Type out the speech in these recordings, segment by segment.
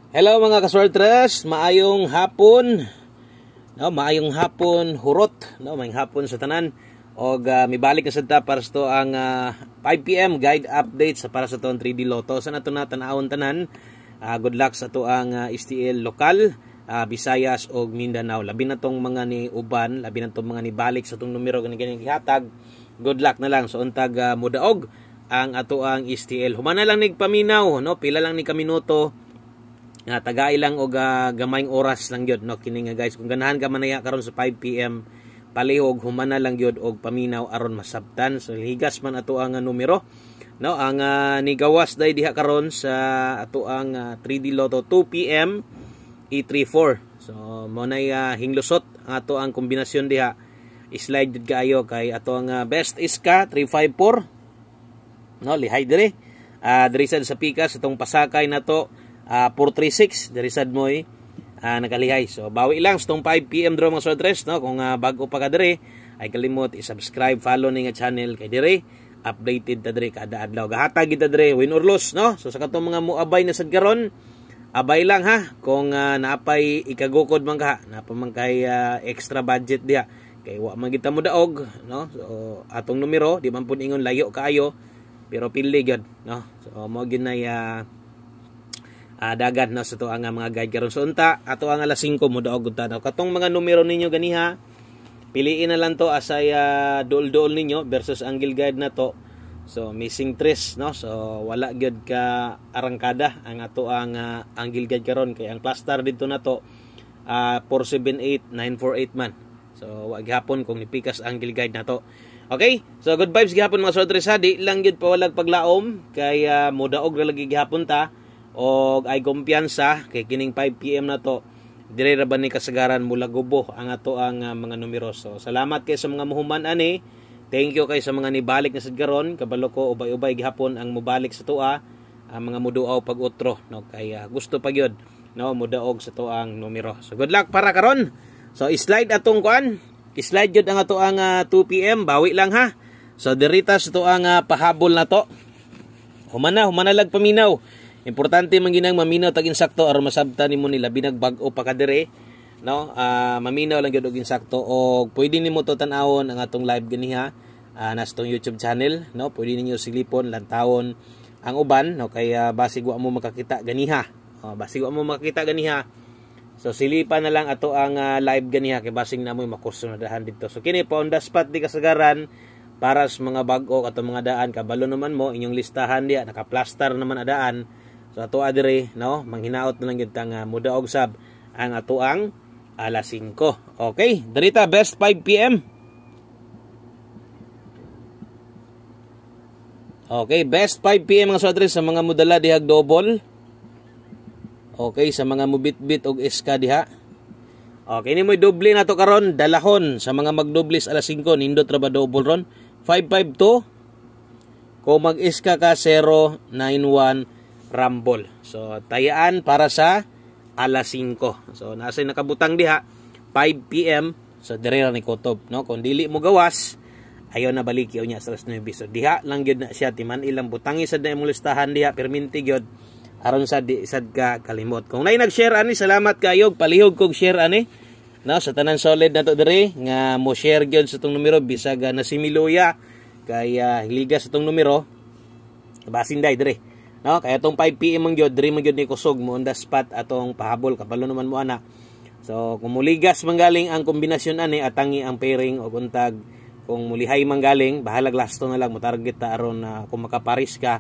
Hello mga kaswartres, maayong hapon. No, maayong hapon hurot, no, maayong hapon sa tanan. Og mibalik na sad ta para sa to ang 5 PM guide update sa para sa to ang 3D Lotto. Sa nato na tan-awon tanan. Good luck sa to ang STL lokal, Visayas og Mindanao. Labi na tong mga ni uban, labi na tong mga ni balik sa tong numero gani gihatag. Good luck na lang sa untag mudaog ang ato ang STL. Humana lang nig paminaw, no, pila lang ni kaminuto. Tagay lang og gamayng oras lang gyud, no, kini nga guys, kung ganahan ka manaya karon sa 5 PM palihog humana lang gyud og paminaw aron masabtan. So higas man ato ang numero, no, ang nigawas day diha karon sa ato ang 3D Lotto 2 PM E34. So mo nay hinglusot ang ato ang kombinasyon diha. Slide jud kaayo kay ato ang best iska 354, no, lihay dire. Diri sad sa pikas atong pasakay nato 436 dari sad moy nakalihay. So bawi lang sa tong 5 PM draw mga sodres, no. Kung bago pa ka dire ay kalimot i-subscribe, follow ni nga channel kay dire updated ta dire kada adlaw. Gahatag kita dire win or lose, no. So sa katong mga muabay na sad karon, abay lang ha kung naapay ikagukod man ka, naapa man kay extra budget diha kay wa man kita mo daog, no. So atong numero di man pud ingon layo kaayo pero pili gyud, no. So mo gyud na dagat, no, sa to ang mga guide karon. So unta ato ang alas 5 mo daog ta, no. Katong mga numero ninyo ganiha piliin na lang to asay dool-dool ninyo versus angle guide na to. So missing 3, no. So wala gyud ka arangkada ang ato ang angle guide karon kay ang cluster dito na to 478 948 man. So wa gihapon kung nipikas angle guide na to. Okay, so good vibes gihapon mga sodres ha. Di lang gyud pawalag paglaom kay modaog ra lagi gihapon ta og ay kumpiyansa kay kining 5 PM na to dire ra ba ni kasagaran mula gubo ang ato ang mga numero. So salamat kay sa mga muhuman ani. Thank you kay sa mga nibalik na sad karon. Kabalo ko ubay-ubay gihapon ang mubalik sa tuwa, ang mga muduaw pag utro, no, kay gusto pa gyud, no, mudaog sa to ang numero. So good luck para karon. So slide atong kuan, slide gyud ang ato ang 2 PM, bawi lang ha. So dirita sa to ang pahabol na to. Humana lag paminaw. Importante man ginang maminaw tag insakto aron masabtan nimo nila binag bag-o pa ka dire, no. Maminaw lang gyud og insakto og pwede nimo to tan-awon ang atong live ganiha nas tong YouTube channel, no. Pwede ninyo silipon lantawon ang uban, no, kay basig wa mo makakita ganiha. Basig wa mo makakita ganiha. So silipan na lang ato ang live ganiha kay basig na mo makursunadahan dito. So kini pa on the spot di kasagaran para sa mga bag-o ato mga daan kabalo naman mo inyong listahan diha naka-plaster naman adaan. So ato adire, no, manghinaot na lang gyud tang mudaog sab ang ato ang alas 5. Okay, dirita best 5 PM. Okay, best 5 PM mga sodres sa mga mudala dihag double. Okay, sa mga mubit-bit og iska diha. Okay, ni moy doble na to karon, dalahon sa mga magdoblis alas 5 nindot ra ba double ron 552. Kung mag-iska ka 091 Rumble. So tayaan para sa alas 5. So nasa nakabutang diha 5 PM. So dire ra ni kutob, no. Kung dili mo gawas ayo na balik yaw niya sa alas 9. So diha lang gyud na siya timan ilang butangi sad na imong listahan diha perminti gyud aron sa di sad ka kalimot. Kung nay nag-share ani salamat kayo, palihog kog share ani, no, sa tanan solid nato dire nga mo share gyud sa tong numero bisag na similuya kay hiliga sa tong numero basin day dire, no. Kaya itong 5 PM ang gyud diri man gyud ni kusog mo on the spot atong pahabol kabalo naman mo ana. So kung muligas manggaling ang kombinasyon ani atangi ang pairing og untag kung mulihay manggaling bahalag lasto na lang mo target ta aron kung makaparis ka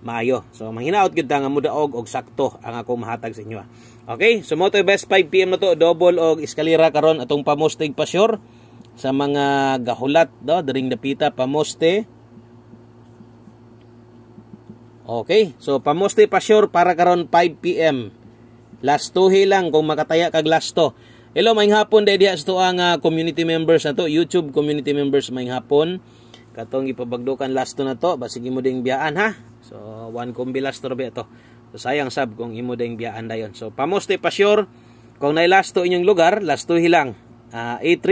maayo. So manghinaot gyud ta nga mudaog og sakto ang ako mahatag sa inyo. Okay, so mo to best 5 PM na to double og eskalera karon atong pamostig pa sure sa mga gahulat, no, diring dapita pamoste. Okay, so pamoste pa sure para karon 5 PM. Last 2 lang kung makataya kag last 2. Hello maayong hapon dai diha sa to ang community members na to, YouTube community members maayong hapon. Katong ipabagdukan last 2 na to, basig imo ding biyaan ha. So one combi last 2 ba to. So sayang sab kung imo ding biyaan dayon. So pamoste pa sure kung nay last 2 inyong lugar, last 2 lang. A3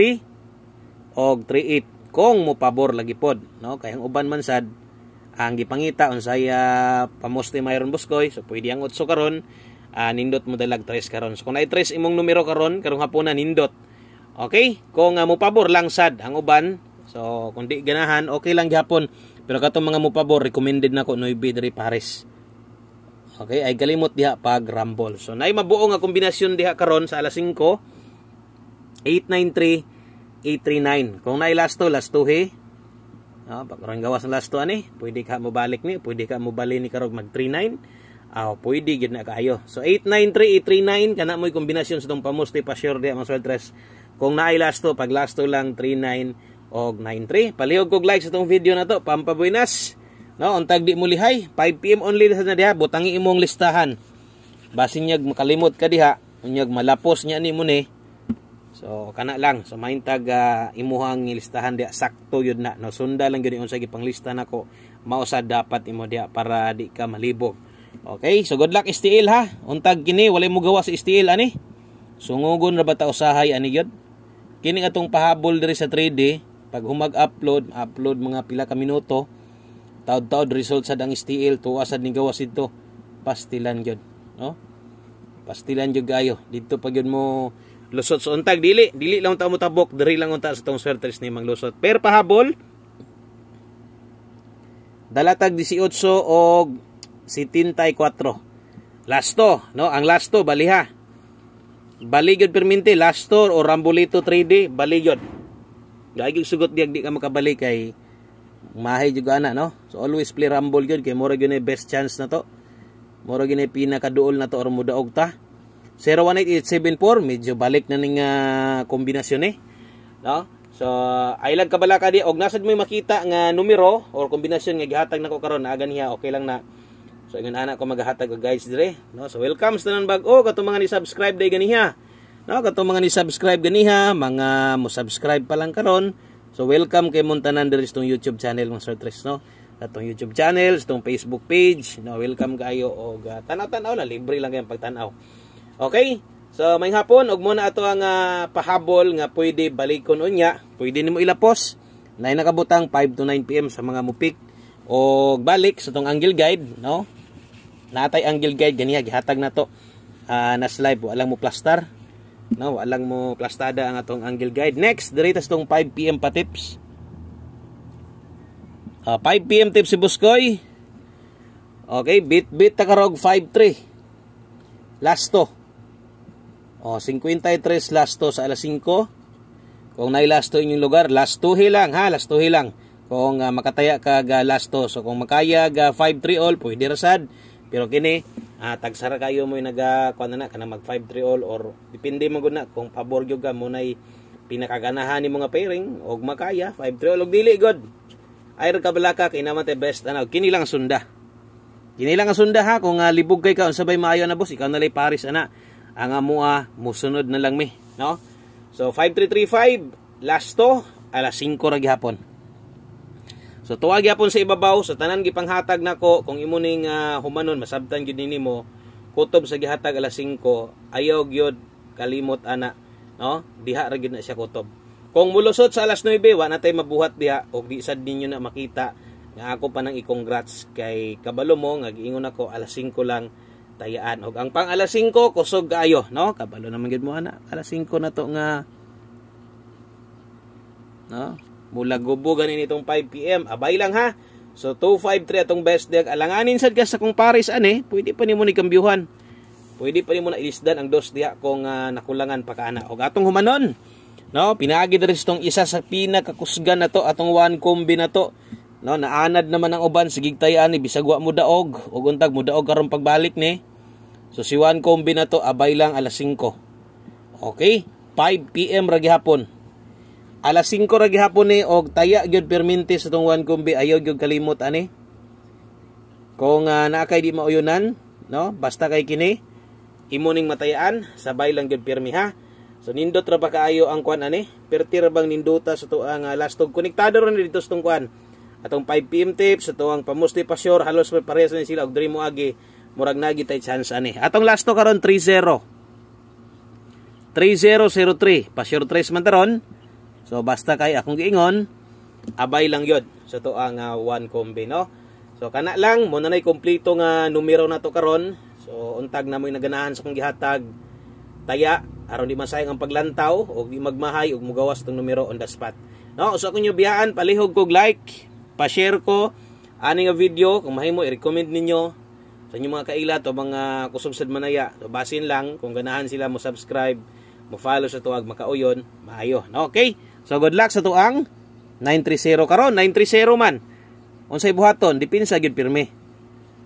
og 38 kung mo pabor lagi pod, no, kay ang uban man sad ang gipangita unsay pamoste mayroon buskoy, so pwede ang utso karon nindot mo dalag tres karon. So kung naay tres imong numero karon karong hapon na nindot. Okay? Kung mupabor lang sad ang uban, so kung di ganahan okay lang gyapon. Pero katong mga mupabor recommended nako 9 diri pares. Okay, ay kalimot diha pag rumble. So naay mabuo nga kombinasyon diha karon sa alas 5, 893 839. Kung naay last 2 he. Pag karong gawas ng last 2 ani, pwede ka mo balik ni, pwede ka mo bali ni karong mag 39. Pwede gid na kaayo. So 893 839 kana mo'y kombinasyon sa tong pamusti pa sure diha mga sweltres. Kung naay last 2, pag last 2 lang 39 og 93. Palihog kog like sa tong video na to, pampabuenas. No, untag di mo lihay, 5 PM only na diha, butangi imong listahan. Basin nyag makalimot ka diha, unyag malapos nya ni mo ni. So kana lang, so mahintag imuhang listahan diha sakto yun na. No, sunda lang gyud unsa gipanglista nako, mao sa dapat imo diha para di ka malibog. Okay, so good luck STL ha. Untag kini walay mo gawa sa STL ani. Sungugon ra ba ta usahay ani gyud? Kini atong pahabol diri sa 3D, pag humag-upload mga pila ka minuto, taod-taod result sad ang STL, tuwa sad ni gawas ito. Pastilan gyud, no? Pastilan gyud gayo. Dito pag yun mo lusot sa untag dili lang ta mo tabok, diri lang unta sa tong swertres ni mang lusot. Pero pahabol dalatag 18 og 74. Lasto, no? Ang lasto baliha. Bali gyud permente lasto o Rambolito 3D, bali gyud. Gayig sugot di ka makabalik kay mahay jud ana, no? So always play Rumble gyud kay mura gyud best chance na to. Mura gyud pinakaduol na to or mudaog ta. 018874 medyo balik na ning kombinasyon no? So ay lang kabalaka di og nasad mo makita nga numero or kombinasyon nga gihatag nako karon na ganiya okay lang na. So ingon ana ko maghatag og guys dire, no? So welcome sa tanan bag-o katong mga ni-subscribe day ganiha. No, katong mga ni-subscribe ganiha, mga mo subscribe pa lang karon. So welcome kay Montanan diri sa YouTube channel mga swertres, no? Atong YouTube channel, sa Facebook page, no? Welcome kayo og tanaw-tanaw lang, libre lang kayong pagtanaw. Okay? So may hapon og muna ato ang pahabol nga pwede balikon unya, pwede nimo ilapos. Nay nakabutang 5 to 9 PM sa mga mupik og balik sa tong angle guide, no? Natay angle guide ganiya gihatag na to. Na slide walang mo plaster. No, walang mo plastada ang atong angle guide. Next, diri tas tong 5 PM pa tips. 5 PM tips si Buskoy. Okay, bit ta karog 53. Lasto. 53 lasto sa alas 5. Kung nay lasto inyong lugar, lastuhi lang ha, lastuhi lang. Kung makataya ka ga lasto, so kung makaya ga 5-3 all, pwede rasad. Pero kini tagsara kayo mo kuan na kana mag 5-3 all or depende mo gud na kung pabor gyud ka mo nay pinakaganahan ni mga pairing og makaya 5-3 all og dili god. Ay ra kabalaka kay naman te best kini lang sunda. Kini lang ang sunda ha kung libog kay ka unsabay maayo na boss ikaw na lay paris ana. Ang amua musunod na lang mi, no? So 5335 lasto alas 5 ra gihapon. So tuwag yapon sa ibabaw sa tanan gipanghatag nako kung imo ning humanon masabtan gyud nimo kutob sa gihatag alas 5 ayaw gyud kalimot ana, no? Diha ra gyud na siya kutob. Kung mulusot sa alas 9 wa na tay mabuhat diha og di sad ninyo na makita nga ako pa nang i-congrats kay kabalo mo nga giingon ako alas 5 lang tayaan og ang pang alas 5 kusog kaayo, no? Kabalo naman gyud mo ana alas 5 na to nga, no? Mula gubugan itong 5 PM. Abay lang ha. So 253 atong best deck. Alanganin sad ka sa kung pares ani, pwede pa nimo ni kambyuhan. Pwede pa nimo na ilisdan ang dos diha kung nakulangan pa kaana. Og atong humanon, no, pinaagi diri tong isa sa pinakakusgan na to atong one combi na to. No, naanad naman ang uban sigig tayaan ni bisag wa mo daog og untag mo daog karon pagbalik ni. So si one combi na to abay lang alas 5. Okay? 5 PM ra gihapon. Alas 5 ra gihapon ni og taya gyud perminti sa tong one combi ayaw gyud kalimot ani. Kung naa kay di mauyonan, no, basta kay kini imo ning matayaan sabay lang gyud pirmi ha. So nindot ra ba kaayo ang kwan ani? Perti ra bang ninduta sa to ang lastog konektado ra ni dito sa tong kwan. Atong 5 PM tips sa to ang pamusti pa sure halos parehas na sila og diri mo agi murag nagi tay chance ani. Atong lasto karon 30. 3003 pa sure 3 man taron. So basta kay akong giingon, abay lang yod sa to ang one combi, no? So kana lang mo na nay kompleto nga numero na to karon. So So untag na mo'y naganahan sa kong gihatag taya aron di masayang ang paglantaw o di magmahay og mugawas tong numero on the spot. No, so kung nyo biyaan palihog kog like, pa-share ko ani nga video kung mahimo i-recommend ninyo sa inyong mga kailat o mga kusog sad manaya. So basin lang kung ganahan sila mo subscribe, mo follow sa tuwag makauyon, maayo. No, okay? So good luck sa tuang 930 karon, 930 man. Unsay buhaton, dipinsa gyud pirmi.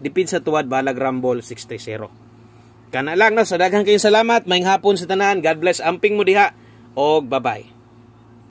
Dipinsa tuwad balag Rumble 630. Kana lang no, sa daghang kayong salamat, maayong hapon sa tanan. God bless, amping mo diha og bye-bye.